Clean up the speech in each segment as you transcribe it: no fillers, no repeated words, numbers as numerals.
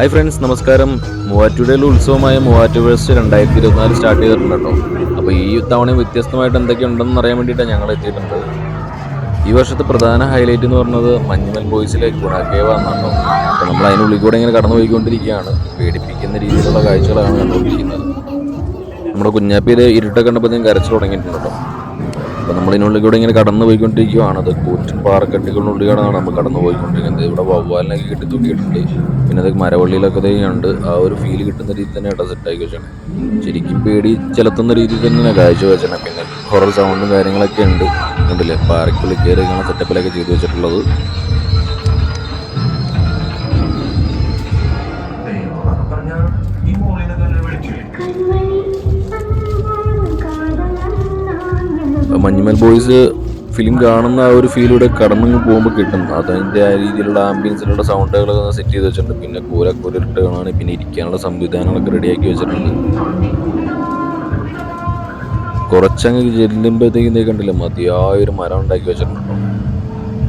Hi friends, നമസ്കാരം. മൂവാറ്റുപുഴയിലെ ഉത്സവമായ Muvattupuzha 2024 start ചെയ്തിട്ടുണ്ട് കേട്ടോ. അപ്പോൾ ഈ തവണ വ്യത്യസ്തമായിട്ട് എന്തൊക്കെയുണ്ടെന്ന് അറിയാൻ വേണ്ടിയിട്ടാണ് ഞങ്ങൾ എത്തിയിട്ടുണ്ട്. ഈ വർഷത്തെ പ്രധാന ഹൈലൈറ്റ് എന്ന് പറഞ്ഞത് മഞ്ഞുമൽ ബോയ്സിലെ ഗുണകേവ എന്നാണ് കേട്ടോ. അപ്പോൾ നമ്മൾ അതിനുള്ളിൽ കൂടെ ഇങ്ങനെ കടന്നു പോയിക്കൊണ്ടിരിക്കുകയാണ്. പേടിപ്പിക്കുന്ന രീതിയിലുള്ള കാഴ്ചകളാണ് കണ്ടുകൊണ്ടിരിക്കുന്നത്. നമ്മുടെ കുഞ്ഞാപ്പിയിൽ ഇരുട്ടൊക്കെ കണ്ടപ്പോഴത്തേക്കും കരച്ചു തുടങ്ങിയിട്ടുണ്ട് കേട്ടോ. അപ്പോൾ നമ്മളിതിനുള്ളിൽ കൂടെ ഇങ്ങനെ കടന്നു പോയിക്കൊണ്ടിരിക്കുകയാണ്. അത് കൂറ്റൻ പാറക്കെട്ടുകളിനുള്ളിലാണ് നമ്മൾ കടന്നു പോയിക്കൊണ്ടിരിക്കുന്നത്. ഇവിടെ വവ്വാലിനൊക്കെ കെട്ടി തൂക്കിയിട്ടുണ്ട്. പിന്നെ അത് മരവള്ളിയിലൊക്കെ ഉണ്ട്. ആ ഒരു ഫീല് കിട്ടുന്ന രീതിയിൽ തന്നെ കേട്ടോ സെറ്റാക്കി വെച്ചാണ്. ശരിക്കും പേടി ചെലുത്തുന്ന രീതിയിൽ തന്നെ കാഴ്ച വെച്ചാണ്. പിന്നെ ഹൊറർ സൗണ്ടും കാര്യങ്ങളൊക്കെ ഉണ്ട്. കണ്ടില്ലേ, പാറയ്ക്കുള്ളിൽ കയറി ഇങ്ങനെ സെറ്റപ്പിലൊക്കെ ചെയ്തു വെച്ചിട്ടുള്ളത്. മഞ്ഞുമൽ ബോയ്സ് ഫിലിം കാണുന്ന ആ ഒരു ഫീലൂടെ കടന്നു പോകുമ്പോൾ കിട്ടും. അതിൻ്റെ ആ രീതിയിലുള്ള ആംബിയൻസിലുള്ള സൗണ്ടുകളൊക്കെ സെറ്റ് ചെയ്ത് വെച്ചിട്ടുണ്ട്. പിന്നെ കൂരക്കൂരിട്ട് കാണാൻ പിന്നെ ഇരിക്കാനുള്ള സംവിധാനങ്ങളൊക്കെ റെഡിയാക്കി വെച്ചിട്ടുണ്ട്. കുറച്ചങ്ങ് ചെല്ലുമ്പോഴത്തേക്കും കണ്ടില്ല, മതിയായൊരു മരം ഉണ്ടാക്കി വെച്ചിട്ടുണ്ടോ.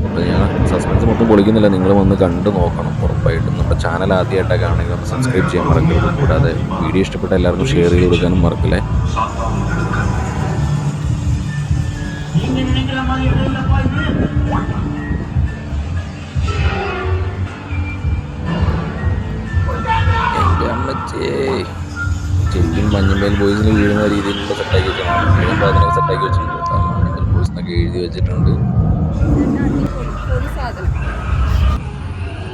അപ്പോൾ ഞാൻ സസ്പെൻസ് മൊത്തം പൊളിക്കുന്നില്ല, നിങ്ങൾ വന്ന് കണ്ടു നോക്കണം ഉറപ്പായിട്ടും. നമ്മുടെ ചാനൽ ആദ്യമായിട്ടൊക്കെ ആണെങ്കിൽ ഒന്ന് സബ്സ്ക്രൈബ് ചെയ്യാൻ മറക്കരുത്. കൂടാതെ വീഡിയോ ഇഷ്ടപ്പെട്ട എല്ലാവർക്കും ഷെയർ ചെയ്ത് കൊടുക്കാനും മറക്കില്ലേ. എൻ്റെ അമ്മച്ചേ, ശരിക്കും മഞ്ഞുമേൽ ബോയ്സിന് വീഴുന്ന രീതിയിലുള്ള സെറ്റാക്കി വെച്ചിട്ടുണ്ട്. അതിനൊക്കെ സെറ്റാക്കി വെച്ചിട്ടുണ്ട് കേട്ടോ. മഞ്ഞുമേൽ ബോയ്സ് എന്നൊക്കെ എഴുതി വെച്ചിട്ടുണ്ട്.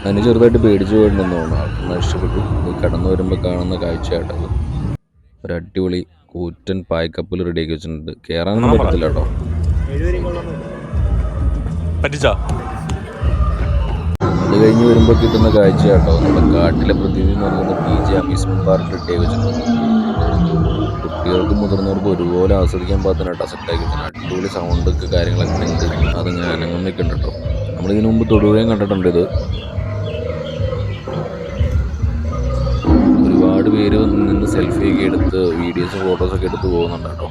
അതിന് ചെറുതായിട്ട് പേടിച്ചു പോയിട്ടുണ്ടെന്ന് തോന്നുന്നു. ആൾക്കൊന്നും ഇഷ്ടപ്പെട്ടു. കടന്നു വരുമ്പോൾ കാണുന്ന കാഴ്ചയായിട്ടത് ഒരു അടിപൊളി കൂറ്റൻ പായ്ക്കപ്പിൽ റെഡിയാക്കി വെച്ചിട്ടുണ്ട്. കയറാനൊന്നും പറ്റത്തില്ല കേട്ടോ. അത് കഴിഞ്ഞ് വരുമ്പോൾ കിട്ടുന്ന കാഴ്ച കേട്ടോ, നമ്മുടെ കാട്ടിലെ പ്രതിനിധി എന്ന് പറയുന്നത് PJ അമ്യൂസ്മെന്റ് പാർക്ക് റെഡിയാക്കി വെച്ചിട്ടുണ്ട്. കുട്ടികൾക്കും മുതിർന്നവർക്കും ഒരുപോലെ ആസ്വദിക്കാൻ പാകത്തിന് കേട്ടോ സെറ്റാക്കി വെച്ചിട്ടുണ്ട്. അടിപൊളി സൗണ്ടൊക്കെ കാര്യങ്ങളൊക്കെ ഉണ്ട്. അതിങ്ങനെ അനങ്ങുന്നൊക്കെ ഉണ്ട് കേട്ടോ. നമ്മളിതിനു മുമ്പ് തൊടുകയും കണ്ടിട്ടുണ്ട്. ഇത് ഒരുപാട് പേര് നിന്ന് സെൽഫിയൊക്കെ എടുത്ത് വീഡിയോസും ഫോട്ടോസൊക്കെ എടുത്ത് പോകുന്നുണ്ട് കേട്ടോ.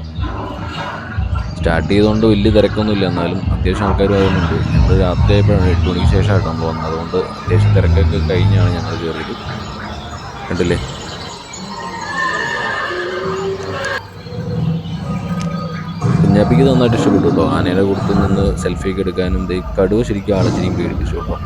സ്റ്റാർട്ട് ചെയ്തുകൊണ്ട് വലിയ തിരക്കൊന്നുമില്ല, എന്നാലും അത്യാവശ്യം ആൾക്കാർ വരുന്നുണ്ട്. ഞങ്ങൾ രാത്രി ആയപ്പോഴാണ് 8 മണിക്ക് ശേഷമായിട്ടാണ് പോകുന്നത്. അതുകൊണ്ട് അത്യാവശ്യം തിരക്കൊക്കെ കഴിഞ്ഞാണ് ഞങ്ങൾ കയറിയത്. കണ്ടില്ലേ, കുഞ്ഞാപ്പിക്ക് നന്നായിട്ട് ഇഷ്ടപ്പെട്ടു കേട്ടോ. ആനയുടെ കൊടുത്ത് നിന്ന് സെൽഫിയൊക്കെ എടുക്കാനും കടുവ ശരിക്കും ആളെ ശരിക്കും പേടിപ്പിച്ചു കേട്ടോ.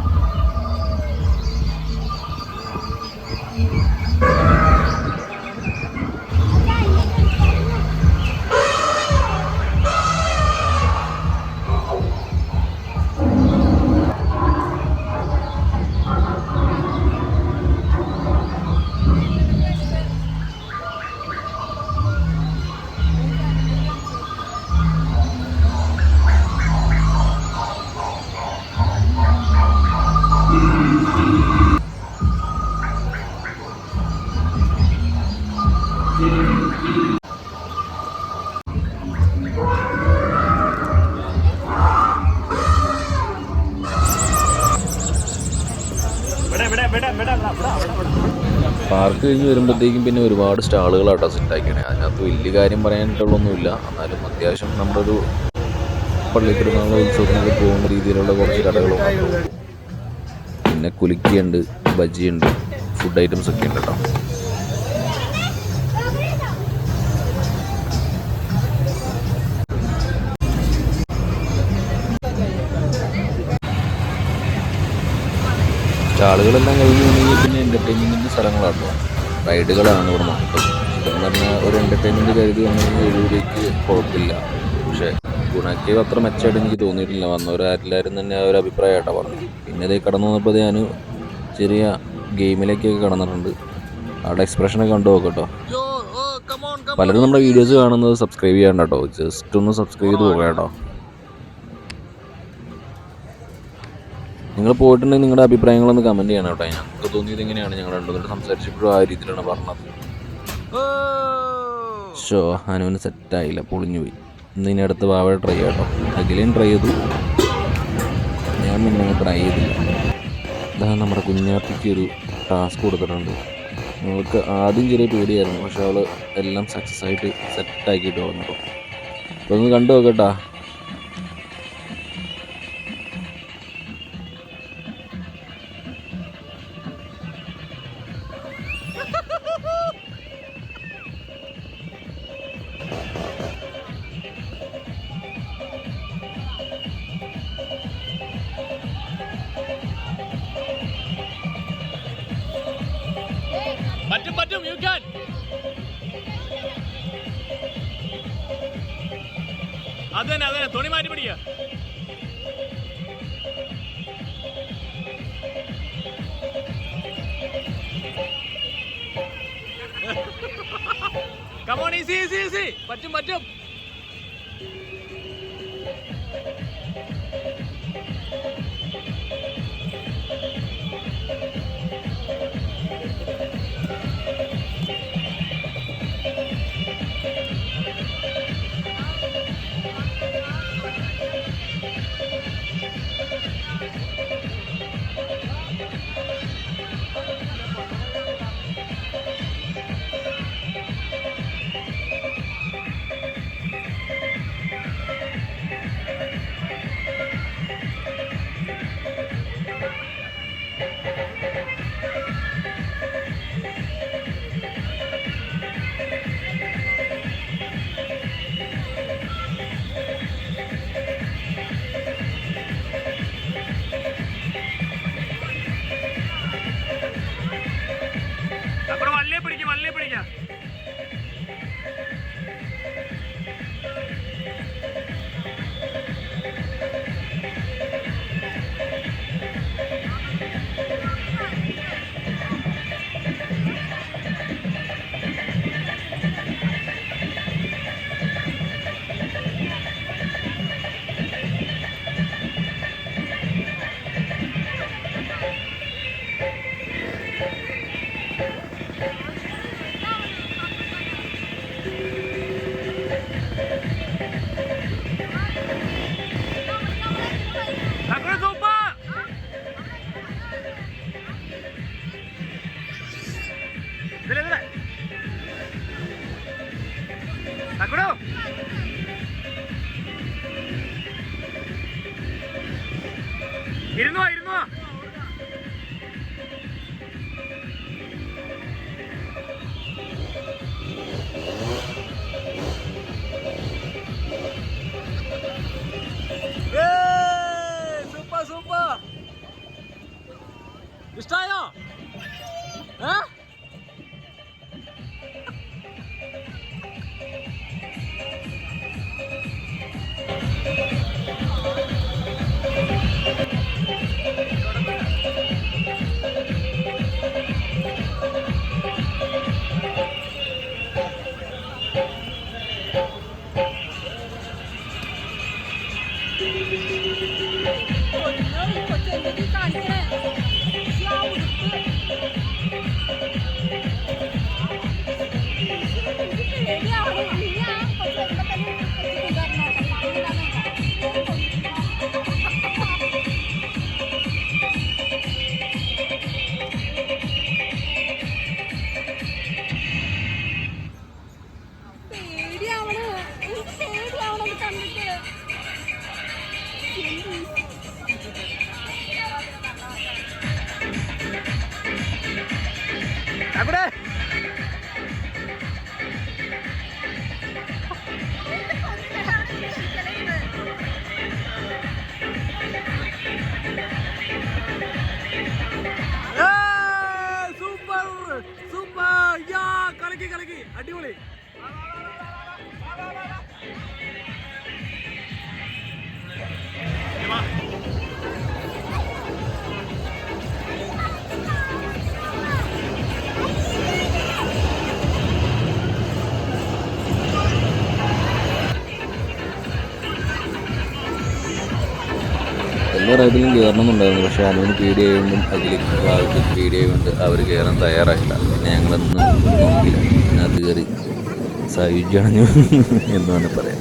പാർക്ക് കഴിഞ്ഞ് വരുമ്പോഴത്തേക്കും പിന്നെ ഒരുപാട് സ്റ്റാളുകളാട്ടോ സെറ്റാക്കിയാണ്. അതിനകത്ത് വലിയ കാര്യം പറയാനായിട്ടുള്ളൊന്നുമില്ല. എന്നാലും അത്യാവശ്യം നമ്മുടെ ഒരു പള്ളി പെരുന്നാൾ ഉത്സവത്തിനൊക്കെ പോകുന്ന രീതിയിലുള്ള കുറച്ച് കടകൾ മാത്രമേ ഉള്ളൂ. പിന്നെ കുലുക്കിയുണ്ട്, ബജിയുണ്ട്, ഫുഡ് ഐറ്റംസ് ഒക്കെ ഉണ്ട് കേട്ടോ. സ്റ്റാളുകളെല്ലാം കഴിഞ്ഞ് കഴിഞ്ഞാൽ പിന്നെ എൻ്റർടൈൻമെൻറ്റിൻ്റെ സ്ഥലങ്ങളാട്ടോ. റൈഡുകളാണ് ഇവിടെ മൊത്തം. ഇതെന്ന് പറഞ്ഞാൽ ഒരു എൻ്റർടൈൻമെൻറ്റ് കരുതി വന്നെങ്കിൽ 7 രൂപയ്ക്ക് കുഴപ്പമില്ല. പക്ഷേ ഗുണക്കേവ് അത്ര മെച്ചമായിട്ട് എനിക്ക് തോന്നിയിട്ടില്ല. വന്നവരെല്ലാവരും തന്നെ ആ ഒരു അഭിപ്രായമായിട്ടാണ് പറഞ്ഞത്. പിന്നെ ഇത് കടന്നു വന്നപ്പോൾ ഞാൻ ചെറിയ ഗെയിമിലേക്കൊക്കെ കടന്നിട്ടുണ്ട്. അവിടെ എക്സ്പ്രഷനൊക്കെ കണ്ടു നോക്കട്ടോ. പലരും നമ്മുടെ വീഡിയോസ് കാണുന്നത് സബ്സ്ക്രൈബ് ചെയ്യാണ്ട് കേട്ടോ. ജസ്റ്റ് ഒന്ന് സബ്സ്ക്രൈബ് ചെയ്ത് പോകാം കേട്ടോ. നിങ്ങൾ പോയിട്ടുണ്ടെങ്കിൽ നിങ്ങളുടെ അഭിപ്രായങ്ങളൊന്ന് കമൻറ്റ് ചെയ്യണം കേട്ടോ. ഞങ്ങൾക്ക് തോന്നിയത് എങ്ങനെയാണ്, ഞങ്ങൾ രണ്ടുപേരും സംസാരിച്ചപ്പോഴും ആ രീതിയിലാണ് പറഞ്ഞത്. ഷോ ഹനുവിന് സെറ്റായില്ല, പൊളിഞ്ഞു പോയി. ഇന്ന് ഇനി അടുത്ത് വാവ ട്രൈ ചെയ്യാം കേട്ടോ. അഖിലേയും ട്രൈ ചെയ്തു, ഞാൻ പിന്നെ ട്രൈ ചെയ്തില്ല. ഇതാ നമ്മുടെ കുഞ്ഞാപ്പിക്ക് ഒരു ടാസ്ക് കൊടുത്തിട്ടുണ്ട്. ഞങ്ങൾക്ക് ആദ്യം ചെറിയ പേടിയായിരുന്നു, പക്ഷെ അവൾ എല്ലാം സക്സസ് ആയിട്ട് സെറ്റാക്കിയിട്ട് വന്നു. അപ്പോൾ ഒന്ന് കണ്ടു നോക്കട്ടാ. അത് തന്നെ തുണി മാറ്റി പിടിക്കുക. കമോൺ, ഈസി ഈസി ഈസി, പറ്റും പറ്റും. ഇരുന്നോ ഇരുന്നോ. Super super. ഇഷ്ടായോ? അവിടെ സൂപ്പർ സൂപ്പർ. യാ, കളിക്ക് കളിക്ക്, അടിപൊളി. എല്ലാ റൈഡിലും കയറണമെന്നുണ്ടായിരുന്നു, പക്ഷേ അനുവിന് പേടിയായതുകൊണ്ടും അതിലേക്ക് ആൾക്ക് പേടിയായതുകൊണ്ട് അവർ കയറാൻ തയ്യാറായില്ല. പിന്നെ ഞങ്ങളൊന്നും നോക്കിയില്ല, പിന്നെ അത് കയറി സായുജ്യാണു എന്ന് വേണം പറയാം.